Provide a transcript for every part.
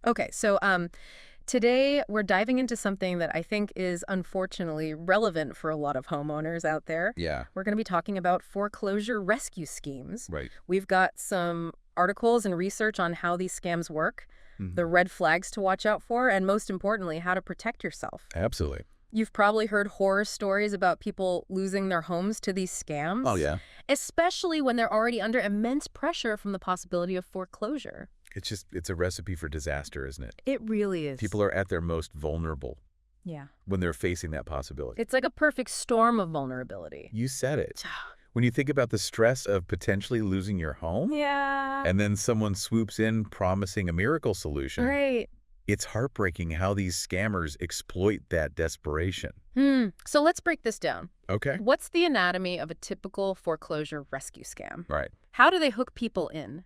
Okay, so today we're diving into something that I think is unfortunately relevant for a lot of homeowners out there. Yeah, We're going to be talking about foreclosure rescue schemes. right. We've got some articles and research on how these scams work, Mhm. the red flags to watch out for, and most importantly, how to protect yourself. Absolutely. You've probably heard horror stories about people losing their homes to these scams. Oh, yeah. Especially when they're already under immense pressure from the possibility of foreclosure. It's a recipe for disaster, isn't it? It really is. People are at their most vulnerable Yeah. when they're facing that possibility. It's like a perfect storm of vulnerability. You said it. When you think about the stress of potentially losing your home, Yeah. and then someone swoops in promising a miracle solution, Right. it's heartbreaking how these scammers exploit that desperation. So let's break this down. Okay. What's the anatomy of a typical foreclosure rescue scam? Right. How do they hook people in?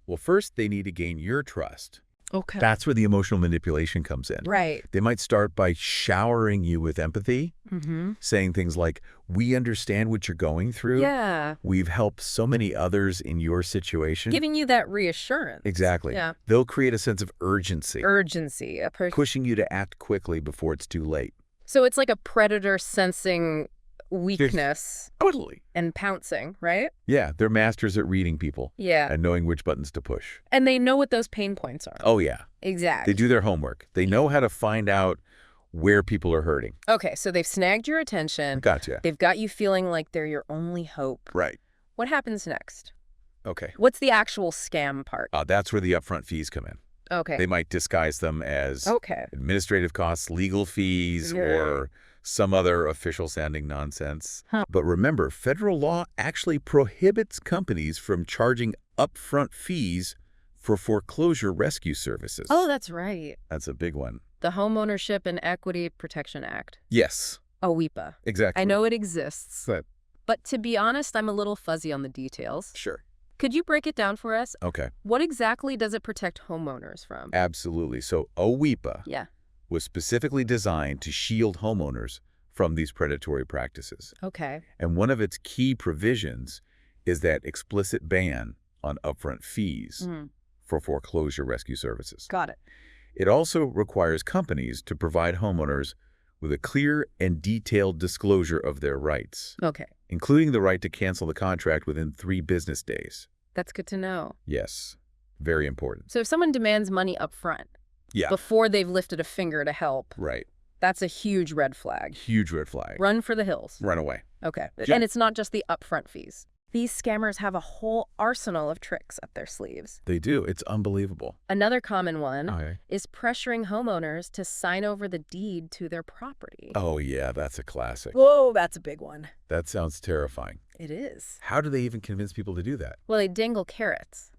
Well, first, they need to gain your trust. Okay. That's where the emotional manipulation comes in. Right. They might start by showering you with empathy, saying things like, we understand what you're going through. Yeah. We've helped so many others in your situation. Giving you that reassurance. Exactly. Yeah. They'll create a sense of urgency, Urgency. pushing you to act quickly before it's too late. So it's like a predator sensing weakness Totally. and pouncing, right? Yeah, they're masters at reading people Yeah. and knowing which buttons to push. And they know what those pain points are. Oh, yeah. Exactly. They do their homework. They know how to find out where people are hurting. Okay, so they've snagged your attention. Gotcha. They've got you feeling like they're your only hope. Right. What happens next? Okay. What's the actual scam part? That's where the upfront fees come in. Okay. They might disguise them as Okay. administrative costs, legal fees, Yeah. or some other official-sounding nonsense. Huh. But remember, federal law actually prohibits companies from charging upfront fees for foreclosure rescue services. Oh, that's right. That's a big one. The Homeownership and Equity Protection Act. Yes, OWEPA. exactly. I know it exists. But to be honest, I'm a little fuzzy on the details. sure. Could you break it down for us? Okay. What exactly does it protect homeowners from? Absolutely. So OWEPA Yeah. was specifically designed to shield homeowners from these predatory practices. Okay. And one of its key provisions is that explicit ban on upfront fees for foreclosure rescue services. Got it. It also requires companies to provide homeowners with a clear and detailed disclosure of their rights, Okay. including the right to cancel the contract within 3 business days. That's good to know. Yes, very important. So if someone demands money up front Yeah, before they've lifted a finger to help, right. that's a huge red flag. Huge red flag. Run for the hills. Run away. Okay. Yeah. And it's not just the upfront fees. These scammers have a whole arsenal of tricks up their sleeves. They do. It's unbelievable. Another common one Okay. is pressuring homeowners to sign over the deed to their property. Oh, yeah, that's a classic. Whoa, that's a big one. That sounds terrifying. It is. How do they even convince people to do that? Well, they dangle carrots,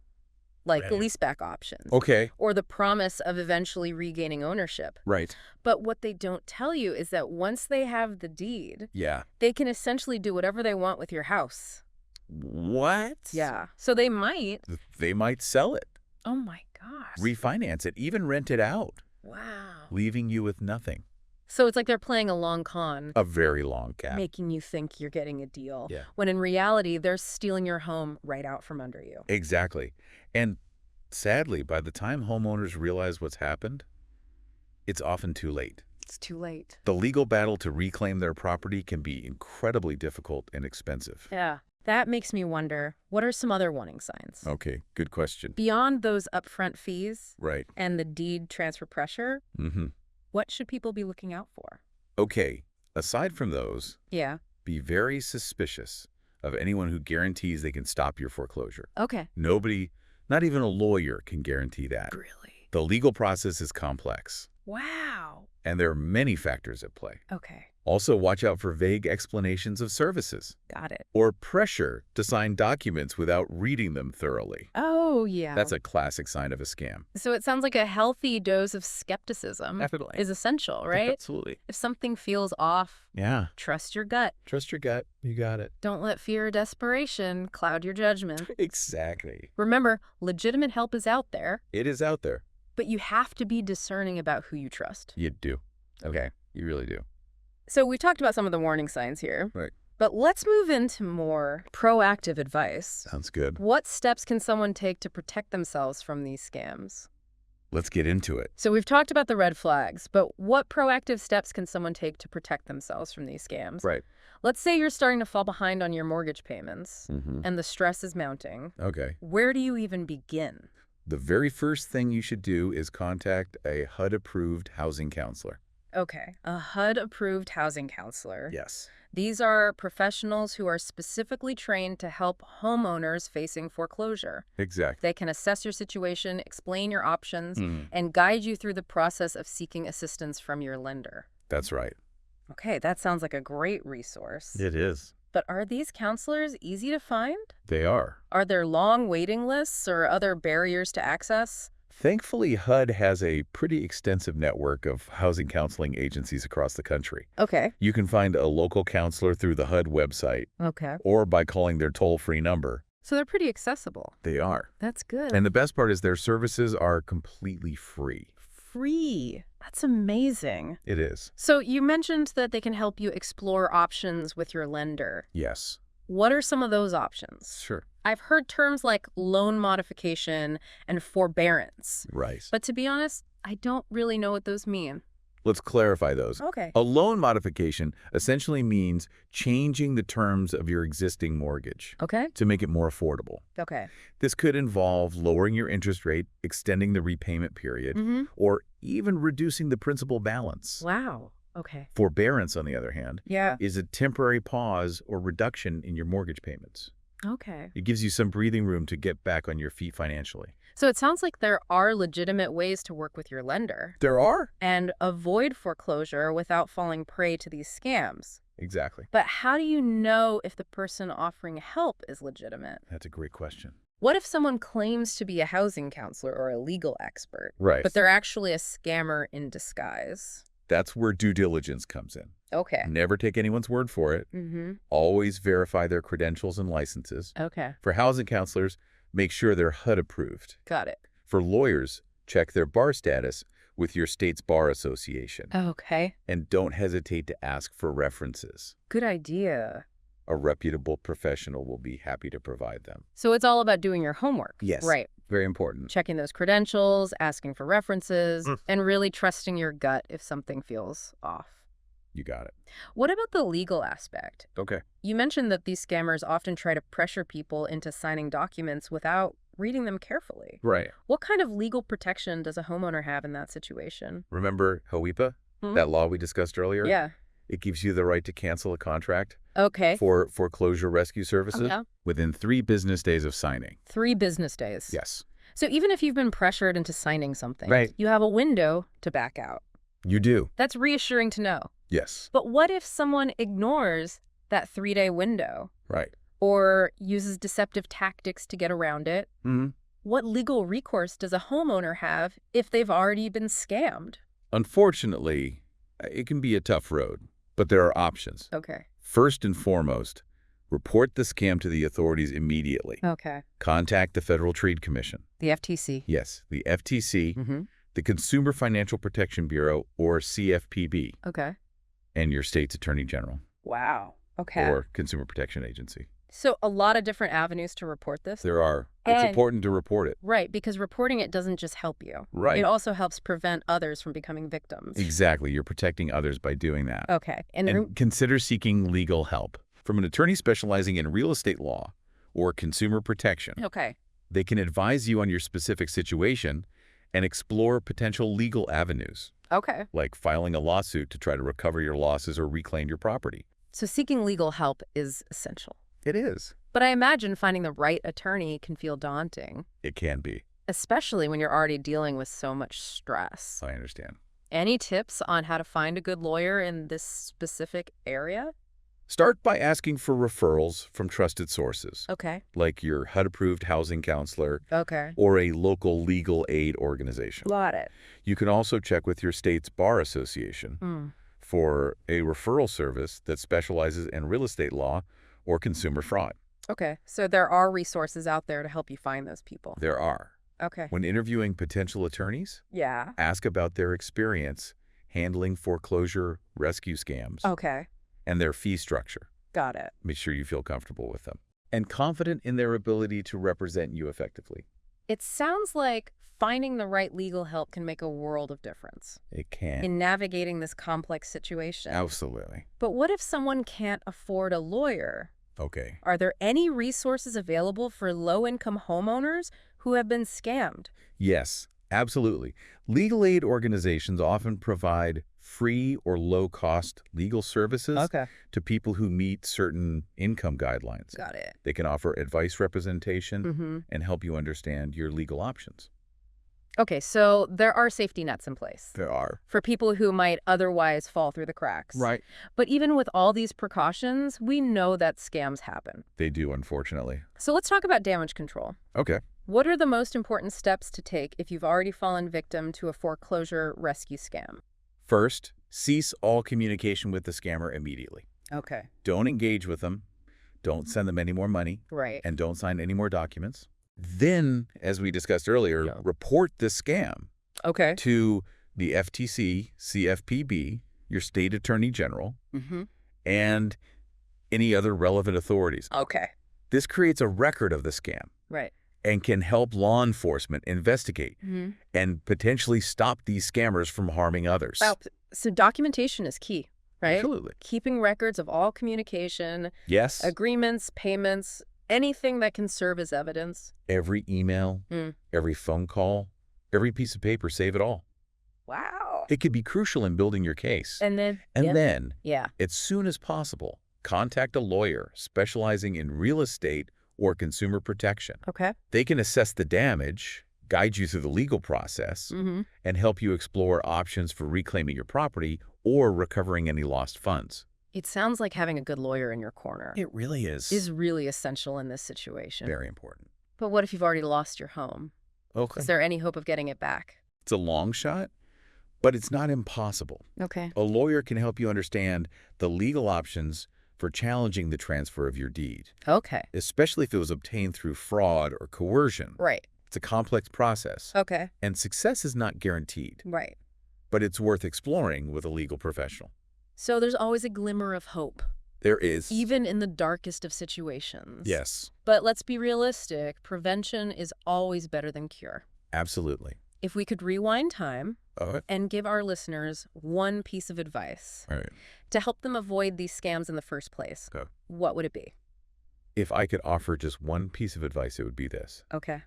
like Right. leaseback options, Okay. or the promise of eventually regaining ownership. Right. But what they don't tell you is that once they have the deed, Yeah. they can essentially do whatever they want with your house. What? Yeah. So they might. They might sell it, Oh my gosh. refinance it, even rent it out, Wow. leaving you with nothing. So it's like they're playing a long con, A very long cap. making you think you're getting a deal, Yeah. when in reality, they're stealing your home right out from under you. Exactly. And sadly, by the time homeowners realize what's happened, it's often too late. It's too late. The legal battle to reclaim their property can be incredibly difficult and expensive. Yeah. That makes me wonder, what are some other warning signs? Okay, good question. Beyond those upfront fees Right. and the deed transfer pressure, what should people be looking out for? Okay, aside from those, Yeah. be very suspicious of anyone who guarantees they can stop your foreclosure. Okay. Nobody, not even a lawyer, can guarantee that. Really? The legal process is complex, Wow. and there are many factors at play. Okay. Also, watch out for vague explanations of services Got it. or pressure to sign documents without reading them thoroughly. Oh, yeah. That's a classic sign of a scam. So it sounds like a healthy dose of skepticism Definitely. is essential, right? Absolutely. If something feels off, Yeah. trust your gut. Trust your gut. You got it. Don't let fear or desperation cloud your judgment. Exactly. Remember, legitimate help is out there, It is out there. but you have to be discerning about who you trust. You do. Okay. You really do. So we talked about some of the warning signs here. Right. But let's move into more proactive advice. Sounds good. What steps can someone take to protect themselves from these scams? Let's get into it. So we've talked about the red flags, but what proactive steps can someone take to protect themselves from these scams? Right. Let's say you're starting to fall behind on your mortgage payments Mm-hmm. and the stress is mounting. Okay. Where do you even begin? The very first thing you should do is contact a HUD-approved housing counselor. Okay, a HUD-approved housing counselor. Yes. These are professionals who are specifically trained to help homeowners facing foreclosure. Exactly. They can assess your situation, explain your options, Mhm. and guide you through the process of seeking assistance from your lender. That's right. Okay, that sounds like a great resource. It is. But are these counselors easy to find? They are. Are there long waiting lists or other barriers to access? Thankfully, HUD has a pretty extensive network of housing counseling agencies across the country. Okay. You can find a local counselor through the HUD website Okay. or by calling their toll-free number. So they're pretty accessible. They are. That's good. And the best part is their services are completely free. Free. That's amazing. It is. So you mentioned that they can help you explore options with your lender. Yes. What are some of those options? Sure. I've heard terms like loan modification and forbearance, Right. but to be honest, I don't really know what those mean. Let's clarify those. Okay. A loan modification essentially means changing the terms of your existing mortgage Okay. to make it more affordable. Okay. This could involve lowering your interest rate, extending the repayment period, Mm-hmm. or even reducing the principal balance. Wow. Okay. Forbearance, on the other hand, Yeah. is a temporary pause or reduction in your mortgage payments. Okay. It gives you some breathing room to get back on your feet financially. So it sounds like there are legitimate ways to work with your lender There are? and avoid foreclosure without falling prey to these scams. Exactly. But how do you know if the person offering help is legitimate? That's a great question. What if someone claims to be a housing counselor or a legal expert, Right. but they're actually a scammer in disguise? That's where due diligence comes in. Okay. Never take anyone's word for it. Mm-hmm. Always verify their credentials and licenses. Okay. For housing counselors, make sure they're HUD approved. Got it. For lawyers, check their bar status with your state's bar association. Okay. And don't hesitate to ask for references. Good idea. A reputable professional will be happy to provide them. So it's all about doing your homework. Yes. Right. Very important. Checking those credentials, asking for references, Mm. and really trusting your gut if something feels off. You got it. What about the legal aspect? Okay. You mentioned that these scammers often try to pressure people into signing documents without reading them carefully. Right. What kind of legal protection does a homeowner have in that situation? Remember HOEPA, Hmm? that law we discussed earlier? Yeah. It gives you the right to cancel a contract Okay. for foreclosure rescue services Okay. within 3 business days of signing. 3 business days. Yes. So even if you've been pressured into signing something, Right. you have a window to back out. You do. That's reassuring to know. Yes. But what if someone ignores that 3-day window Right. or uses deceptive tactics to get around it? Mm-hmm. What legal recourse does a homeowner have if they've already been scammed? Unfortunately, it can be a tough road, but there are options. Okay. First and foremost, report the scam to the authorities immediately. Okay. Contact the Federal Trade Commission. The FTC. Yes, the FTC, Mm-hmm. the Consumer Financial Protection Bureau, or CFPB, Okay. and your state's Attorney General Wow. Okay. or Consumer Protection Agency. So a lot of different avenues to report this? There are. It's And- important to report it. Right, because reporting it doesn't just help you. Right. It also helps prevent others from becoming victims. Exactly. You're protecting others by doing that. Okay. And And consider seeking legal help from an attorney specializing in real estate law or consumer protection. okay. They can advise you on your specific situation and explore potential legal avenues, Okay. like filing a lawsuit to try to recover your losses or reclaim your property. So seeking legal help is essential. It is. But I imagine finding the right attorney can feel daunting, It can be. especially when you're already dealing with so much stress. I understand. Any tips on how to find a good lawyer in this specific area? Start by asking for referrals from trusted sources, Okay. like your HUD-approved housing counselor Okay. or a local legal aid organization. Got it. You can also check with your state's bar association Mm. for a referral service that specializes in real estate law or consumer fraud. Okay. So there are resources out there to help you find those people. There are. Okay. When interviewing potential attorneys, Yeah. ask about their experience handling foreclosure rescue scams Okay. and their fee structure. Got it. Make sure you feel comfortable with them and confident in their ability to represent you effectively. It sounds like finding the right legal help can make a world of difference It can. in navigating this complex situation. Absolutely. But what if someone can't afford a lawyer? Okay. Are there any resources available for low-income homeowners who have been scammed? Yes, absolutely. Legal aid organizations often provide free or low-cost legal services Okay. to people who meet certain income guidelines. Got it. They can offer advice representation Mm-hmm. and help you understand your legal options. Okay, so there are safety nets in place There are. for people who might otherwise fall through the cracks. Right. But even with all these precautions, we know that scams happen. They do, unfortunately. So let's talk about damage control. Okay. What are the most important steps to take if you've already fallen victim to a foreclosure rescue scam? First, cease all communication with the scammer immediately. Okay. Don't engage with them. Don't send them any more money. Right. And don't sign any more documents. Then, as we discussed earlier, Yeah. report this scam Okay. to the FTC, CFPB, your state attorney general, Mm-hmm. and any other relevant authorities. Okay. This creates a record of the scam Right. and can help law enforcement investigate Mm-hmm. and potentially stop these scammers from harming others. Wow. So documentation is key, right? Absolutely. Keeping records of all communication, Yes. agreements, payments, anything that can serve as evidence. Every email, every phone call, every piece of paper, save it all. Wow. It could be crucial in building your case. And then, Then, yeah. as soon as possible, contact a lawyer specializing in real estate or consumer protection. Okay. They can assess the damage, guide you through the legal process, Mm-hmm. and help you explore options for reclaiming your property or recovering any lost funds. It sounds like having a good lawyer in your corner It really is. is really essential in this situation. Very important. But what if you've already lost your home? Okay. Is there any hope of getting it back? It's a long shot, but it's not impossible. Okay. A lawyer can help you understand the legal options for challenging the transfer of your deed, Okay. especially if it was obtained through fraud or coercion. Right. It's a complex process, Okay. and success is not guaranteed, Right. but it's worth exploring with a legal professional. So there's always a glimmer of hope, There is. even in the darkest of situations. Yes, But let's be realistic. Prevention is always better than cure. absolutely. If we could rewind time All right. and give our listeners one piece of advice All right. to help them avoid these scams in the first place, Okay. what would it be? If I could offer just one piece of advice, it would be this. Okay.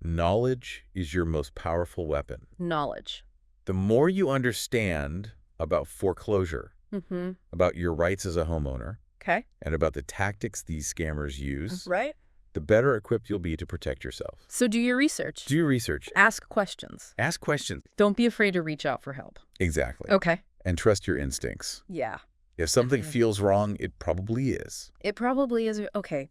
Knowledge is your most powerful weapon. Knowledge. The more you understand about foreclosure, Mm-hmm. about your rights as a homeowner, Okay. and about the tactics these scammers use, Right. the better equipped you'll be to protect yourself. So do your research. Do your research. Ask questions. Ask questions. Don't be afraid to reach out for help. Exactly. Okay. And trust your instincts. Yeah. If something Okay. feels wrong, it probably is. It probably is. Okay.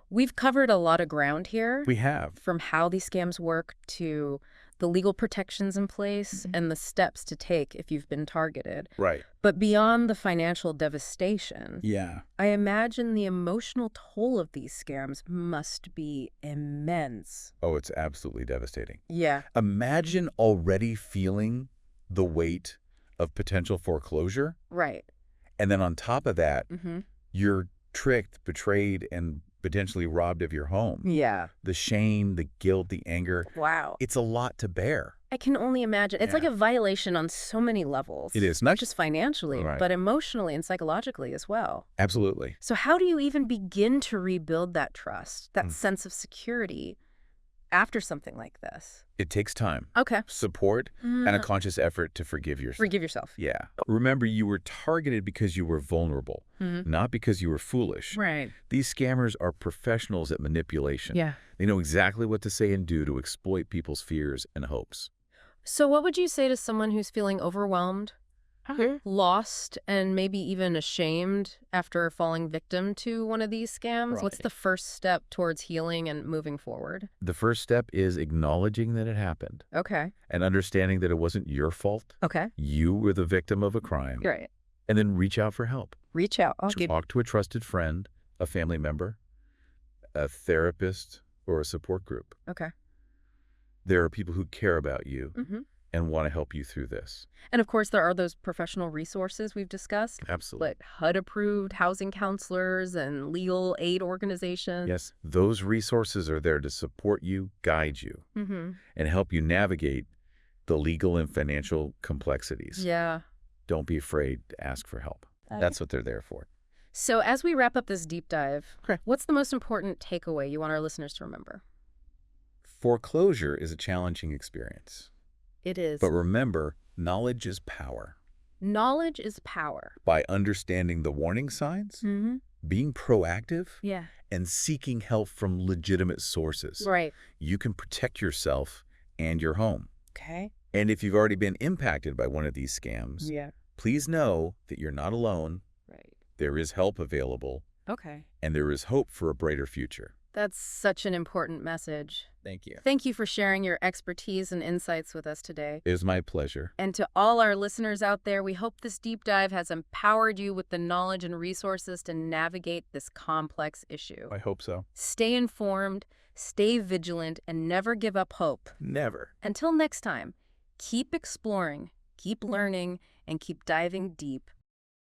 We've covered a lot of ground here, We have. from how these scams work to the legal protections in place Mhm. and the steps to take if you've been targeted. Right. But beyond the financial devastation, Yeah. I imagine the emotional toll of these scams must be immense. Oh, it's absolutely devastating. Yeah. Imagine already feeling the weight of potential foreclosure. Right. And then on top of that, Mm-hmm. you're tricked, betrayed, and potentially robbed of your home. Yeah. The shame, the guilt, the anger. Wow. It's a lot to bear. I can only imagine. It's like Yeah. a violation on so many levels. It is. Not just financially, Right. but emotionally and psychologically as well. Absolutely. So how do you even begin to rebuild that trust, that sense of security after something like this? It takes time, Okay. support, and a conscious effort to forgive yourself. Forgive yourself. Yeah. Remember, you were targeted because you were vulnerable, not because you were foolish. Right. These scammers are professionals at manipulation. Yeah. They know exactly what to say and do to exploit people's fears and hopes. So what would you say to someone who's feeling overwhelmed, lost, and maybe even ashamed after falling victim to one of these scams? What's Right. the first step towards healing and moving forward? The first step is acknowledging that it happened Okay. and understanding that it wasn't your fault. Okay. You were the victim of a crime. You're right. And then reach out for help. Reach out. Okay. Talk to a trusted friend, a family member, a therapist, or a support group. Okay. There are people who care about you, Mm-hmm. and want to help you through this. And of course, there are those professional resources we've discussed, Absolutely. like HUD-approved housing counselors and legal aid organizations. Yes, those resources are there to support you, guide you, Mm-hmm. and help you navigate the legal and financial complexities. Yeah. Don't be afraid to ask for help. That's what they're there for. So as we wrap up this deep dive, Okay. what's the most important takeaway you want our listeners to remember? Foreclosure is a challenging experience. It is. But remember, knowledge is power. Knowledge is power. By understanding the warning signs, Mm-hmm. being proactive, Yeah. and seeking help from legitimate sources, Right. you can protect yourself and your home. Okay. And if you've already been impacted by one of these scams, Yeah. please know that you're not alone. Right. There is help available, Okay. and there is hope for a brighter future. That's such an important message. Thank you. Thank you for sharing your expertise and insights with us today. It was my pleasure. And to all our listeners out there, we hope this deep dive has empowered you with the knowledge and resources to navigate this complex issue. I hope so. Stay informed, stay vigilant, and never give up hope. Never. Until next time, keep exploring, keep learning, and keep diving deep